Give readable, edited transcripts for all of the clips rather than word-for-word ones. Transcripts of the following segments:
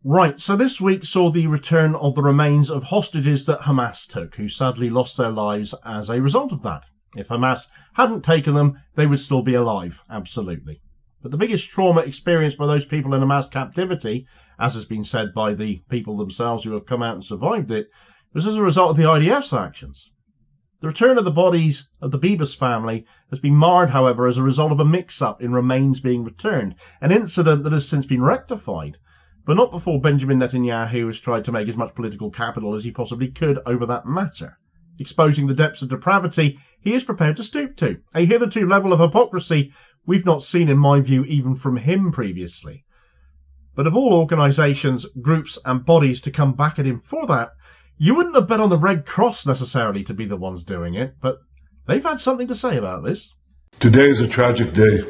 Right, so this week saw the return of the remains of hostages that Hamas took, who sadly lost their lives as a result of that. If Hamas hadn't taken them, they would still be alive, absolutely. But the biggest trauma experienced by those people in Hamas captivity, as has been said by the people themselves who have come out and survived it, was as a result of the IDF's actions. The return of the bodies of the Bibas family has been marred, however, as a result of a mix-up in remains being returned, an incident that has since been rectified, but not before Benjamin Netanyahu has tried to make as much political capital as he possibly could over that matter, exposing the depths of depravity he is prepared to stoop to, a hitherto level of hypocrisy we've not seen, in my view, even from him previously. But of all organisations, groups and bodies to come back at him for that, you wouldn't have bet on the Red Cross necessarily to be the ones doing it, but they've had something to say about this. Today is a tragic day.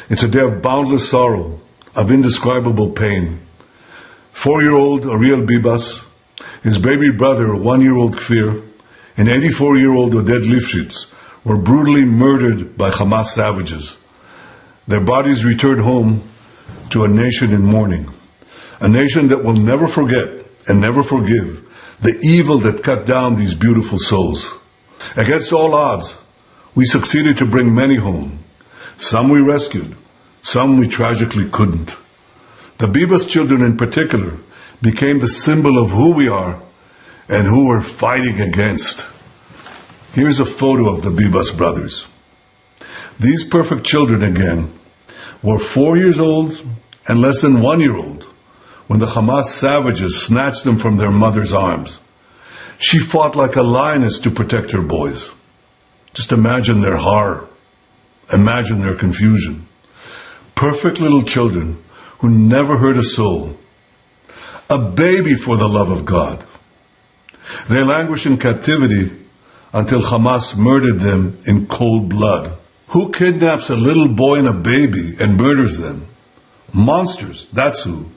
It's a day of boundless sorrow, of indescribable pain. 4-year-old Ariel Bibas, his baby brother, 1-year-old Kfir, and 84-year-old Oded Lifshitz were brutally murdered by Hamas savages. Their bodies returned home to a nation in mourning, a nation that will never forget and never forgive the evil that cut down these beautiful souls. Against all odds, we succeeded to bring many home. Some we rescued, some we tragically couldn't. The Bibas children in particular became the symbol of who we are and who we're fighting against. Here's a photo of the Bibas brothers. These perfect children, again, were 4 years old and less than 1 year old when the Hamas savages snatched them from their mother's arms. She fought like a lioness to protect her boys. Just imagine their horror. Imagine their confusion. Perfect little children who never hurt a soul. A baby, for the love of God. They languished in captivity until Hamas murdered them in cold blood. Who kidnaps a little boy and a baby and murders them? Monsters, that's who.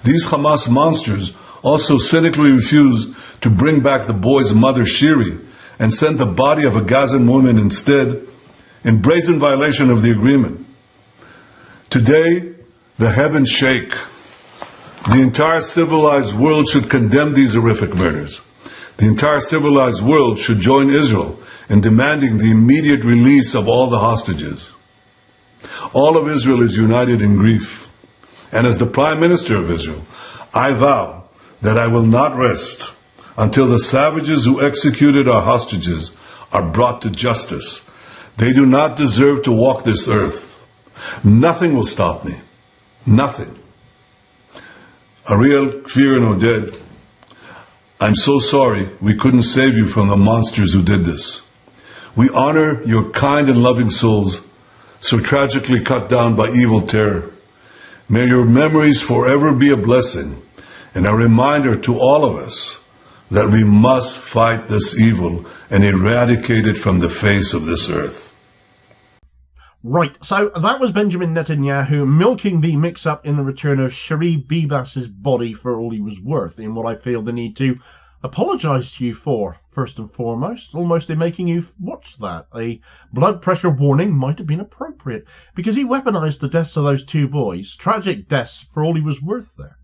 These Hamas monsters also cynically refused to bring back the boy's mother, Shiri, and sent the body of a Gazan woman instead, in brazen violation of the agreement. Today, the heavens shake. The entire civilized world should condemn these horrific murders. The entire civilized world should join Israel in demanding the immediate release of all the hostages. All of Israel is united in grief. And as the Prime Minister of Israel, I vow that I will not rest until the savages who executed our hostages are brought to justice. They do not deserve to walk this earth. Nothing will stop me. Nothing. Ariel, Kfir, and Oded, I'm so sorry we couldn't save you from the monsters who did this. We honor your kind and loving souls, so tragically cut down by evil terror. May your memories forever be a blessing and a reminder to all of us that we must fight this evil and eradicate it from the face of this earth. Right, so that was Benjamin Netanyahu milking the mix-up in the return of Shiri Bibas' body for all he was worth, in what I feel the need to apologise to you for, first and foremost, almost in making you watch that. A blood pressure warning might have been appropriate, because he weaponised the deaths of those two boys, tragic deaths for all he was worth there.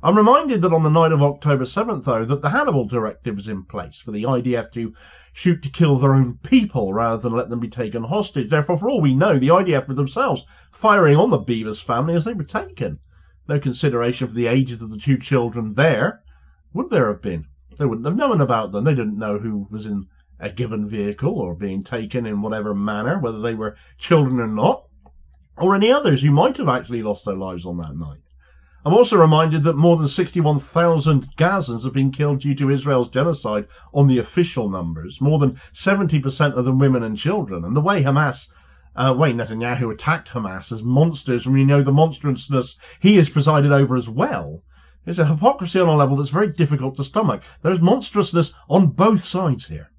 I'm reminded that on the night of October 7th, though, that the Hannibal Directive was in place for the IDF to shoot to kill their own people rather than let them be taken hostage. Therefore, for all we know, the IDF were themselves firing on the Bibas family as they were taken. No consideration for the ages of the two children there. Would there have been? They wouldn't have known about them. They didn't know who was in a given vehicle or being taken in whatever manner, whether they were children or not, or any others who might have actually lost their lives on that night. I'm also reminded that more than 61,000 Gazans have been killed due to Israel's genocide on the official numbers, more than 70% of them women and children. And the way Netanyahu attacked Hamas as monsters, when we know the monstrousness he has presided over as well, is a hypocrisy on a level that's very difficult to stomach. There's monstrousness on both sides here.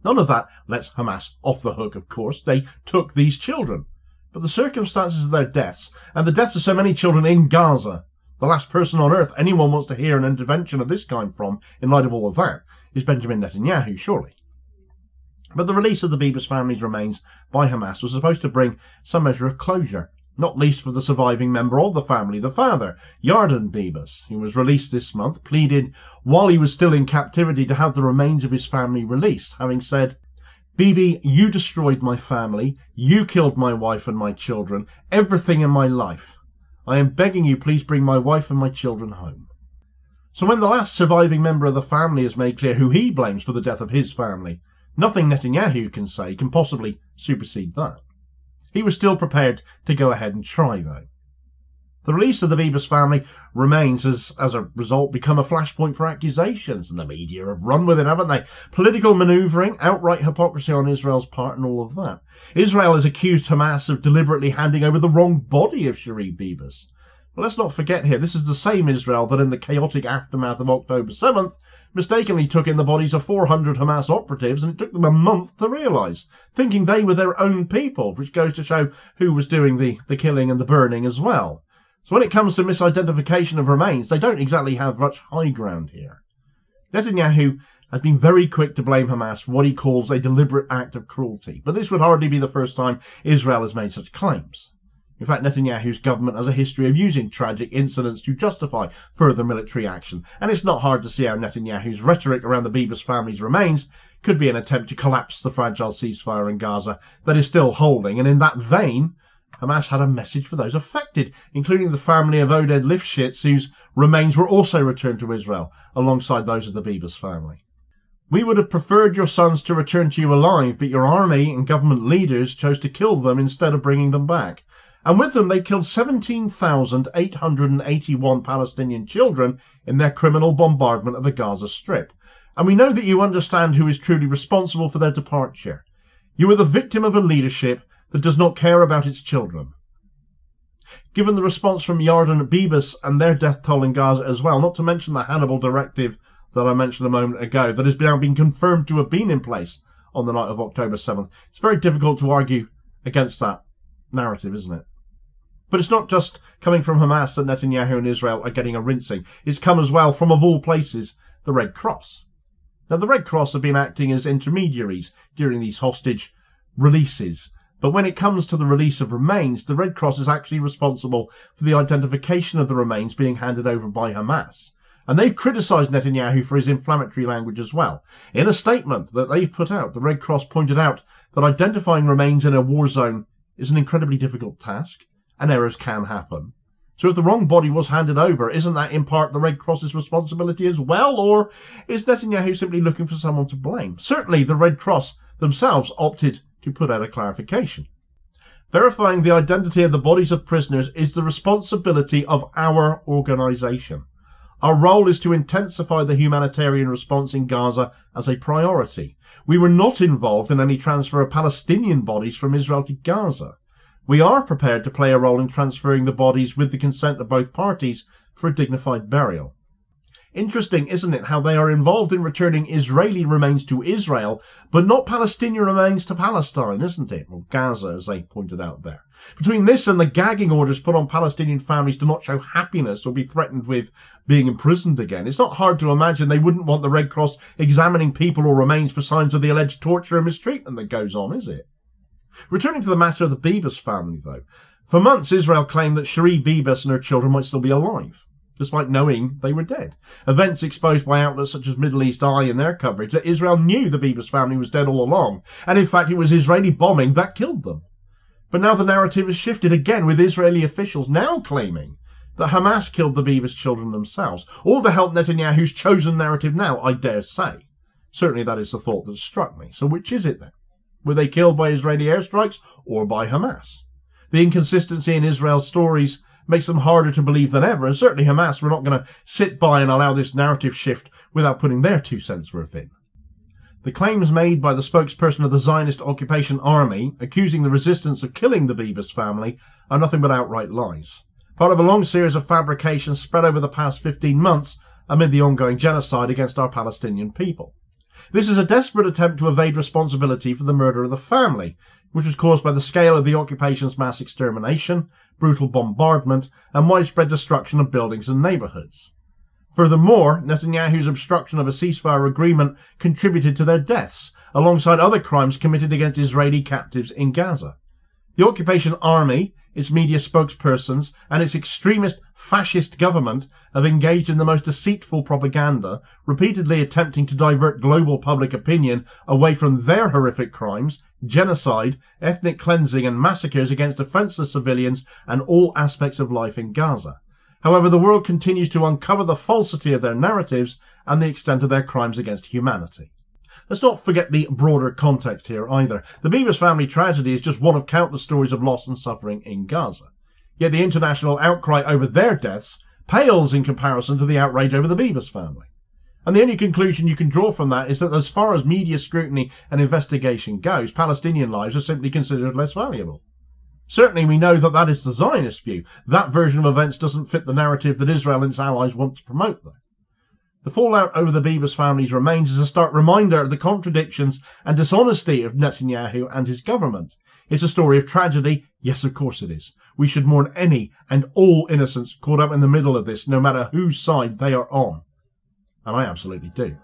None of that lets Hamas off the hook, of course. They took these children. But the circumstances of their deaths, and the deaths of so many children in Gaza, the last person on earth anyone wants to hear an intervention of this kind from, in light of all of that, is Benjamin Netanyahu, surely. But the release of the Bibas family's remains by Hamas was supposed to bring some measure of closure, not least for the surviving member of the family, the father, Yarden Bibas, who was released this month, pleaded while he was still in captivity to have the remains of his family released, having said, "Bibi, you destroyed my family, you killed my wife and my children, everything in my life. I am begging you, please bring my wife and my children home." So when the last surviving member of the family has made clear who he blames for the death of his family, nothing Netanyahu can say can possibly supersede that. He was still prepared to go ahead and try, though. The release of the Bibas family remains, as a result, become a flashpoint for accusations, and the media have run with it, haven't they? Political manoeuvring, outright hypocrisy on Israel's part, and all of that. Israel has accused Hamas of deliberately handing over the wrong body of Shiri Bibas. But let's not forget here, this is the same Israel that in the chaotic aftermath of October 7th mistakenly took in the bodies of 400 Hamas operatives, and it took them a month to realise, thinking they were their own people, which goes to show who was doing the killing and the burning as well. So when it comes to misidentification of remains, they don't exactly have much high ground here. Netanyahu has been very quick to blame Hamas for what he calls a deliberate act of cruelty, but this would hardly be the first time Israel has made such claims. In fact, Netanyahu's government has a history of using tragic incidents to justify further military action, and it's not hard to see how Netanyahu's rhetoric around the Bibas family's remains could be an attempt to collapse the fragile ceasefire in Gaza that is still holding, and in that vein, Hamas had a message for those affected, including the family of Oded Lifshitz, whose remains were also returned to Israel, alongside those of the Bibas family. "We would have preferred your sons to return to you alive, but your army and government leaders chose to kill them instead of bringing them back. And with them they killed 17,881 Palestinian children in their criminal bombardment of the Gaza Strip. And we know that you understand who is truly responsible for their departure. You are the victim of a leadership that does not care about its children." Given the response from Yarden Bibas and their death toll in Gaza as well, not to mention the Hannibal directive that I mentioned a moment ago that has now been confirmed to have been in place on the night of October 7th, it's very difficult to argue against that narrative, isn't it? But it's not just coming from Hamas that Netanyahu and Israel are getting a rinsing. It's come as well from, of all places, the Red Cross. Now, the Red Cross have been acting as intermediaries during these hostage releases. But when it comes to the release of remains, the Red Cross is actually responsible for the identification of the remains being handed over by Hamas. And they've criticised Netanyahu for his inflammatory language as well. In a statement that they've put out, the Red Cross pointed out that identifying remains in a war zone is an incredibly difficult task, and errors can happen. So if the wrong body was handed over, isn't that in part the Red Cross's responsibility as well? Or is Netanyahu simply looking for someone to blame? Certainly the Red Cross themselves opted to put out a clarification. Verifying the identity of the bodies of prisoners is the responsibility of our organisation. Our role is to intensify the humanitarian response in Gaza as a priority. We were not involved in any transfer of Palestinian bodies from Israel to Gaza. We are prepared to play a role in transferring the bodies with the consent of both parties for a dignified burial. Interesting, isn't it, how they are involved in returning Israeli remains to Israel, but not Palestinian remains to Palestine, isn't it? Or Gaza, as they pointed out there. Between this and the gagging orders put on Palestinian families to not show happiness or be threatened with being imprisoned again, it's not hard to imagine they wouldn't want the Red Cross examining people or remains for signs of the alleged torture and mistreatment that goes on, is it? Returning to the matter of the Bibas family, though, for months Israel claimed that Shiri Bibas and her children might still be alive, despite knowing they were dead. Events exposed by outlets such as Middle East Eye in their coverage that Israel knew the Bibas family was dead all along, and in fact it was Israeli bombing that killed them. But now the narrative has shifted again, with Israeli officials now claiming that Hamas killed the Bibas children themselves, all to help Netanyahu's chosen narrative now, I dare say. Certainly that is the thought that struck me. So which is it then? Were they killed by Israeli airstrikes or by Hamas? The inconsistency in Israel's stories makes them harder to believe than ever, and certainly Hamas were not going to sit by and allow this narrative shift without putting their 2 cents worth in. The claims made by the spokesperson of the Zionist occupation army, accusing the resistance of killing the Bibas family, are nothing but outright lies. Part of a long series of fabrications spread over the past 15 months amid the ongoing genocide against our Palestinian people. This is a desperate attempt to evade responsibility for the murder of the family, which was caused by the scale of the occupation's mass extermination, brutal bombardment, and widespread destruction of buildings and neighbourhoods. Furthermore, Netanyahu's obstruction of a ceasefire agreement contributed to their deaths, alongside other crimes committed against Israeli captives in Gaza. The occupation army, its media spokespersons, and its extremist fascist government have engaged in the most deceitful propaganda, repeatedly attempting to divert global public opinion away from their horrific crimes, genocide, ethnic cleansing and massacres against defenseless civilians and all aspects of life in Gaza. However, the world continues to uncover the falsity of their narratives and the extent of their crimes against humanity. Let's not forget the broader context here either. The Bibas family tragedy is just one of countless stories of loss and suffering in Gaza. Yet the international outcry over their deaths pales in comparison to the outrage over the Bibas family. And the only conclusion you can draw from that is that as far as media scrutiny and investigation goes, Palestinian lives are simply considered less valuable. Certainly we know that that is the Zionist view. That version of events doesn't fit the narrative that Israel and its allies want to promote, though. The fallout over the Bibas family's remains is a stark reminder of the contradictions and dishonesty of Netanyahu and his government. It's a story of tragedy. Yes, of course it is. We should mourn any and all innocents caught up in the middle of this, no matter whose side they are on. And I absolutely do.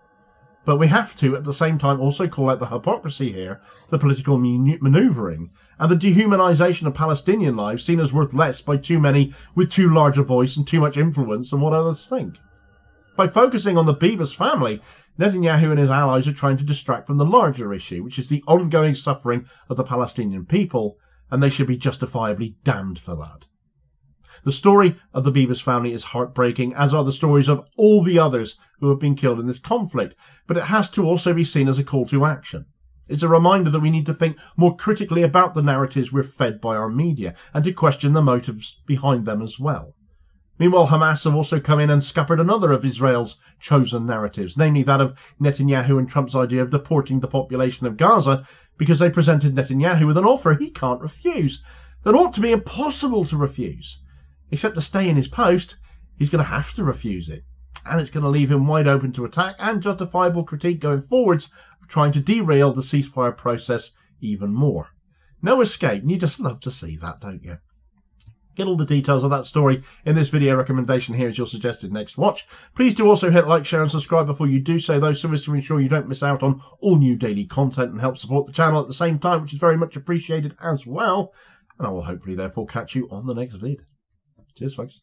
But we have to, at the same time, also call out the hypocrisy here, the political manoeuvring, and the dehumanization of Palestinian lives seen as worth less by too many with too large a voice and too much influence on what others think. By focusing on the Bibas family, Netanyahu and his allies are trying to distract from the larger issue, which is the ongoing suffering of the Palestinian people, and they should be justifiably damned for that. The story of the Bibas family is heartbreaking, as are the stories of all the others who have been killed in this conflict, but it has to also be seen as a call to action. It's a reminder that we need to think more critically about the narratives we're fed by our media, and to question the motives behind them as well. Meanwhile, Hamas have also come in and scuppered another of Israel's chosen narratives, namely that of Netanyahu and Trump's idea of deporting the population of Gaza, because they presented Netanyahu with an offer he can't refuse, that ought to be impossible to refuse. Except to stay in his post, he's going to have to refuse it. And it's going to leave him wide open to attack and justifiable critique going forwards of trying to derail the ceasefire process even more. No escape, and you just love to see that, don't you? Get all the details of that story in this video recommendation here as your suggested next watch. Please do also hit like, share and subscribe before you do so, though, so as to ensure you don't miss out on all new daily content and help support the channel at the same time, which is very much appreciated as well. And I will hopefully therefore catch you on the next vid. Cheers, folks.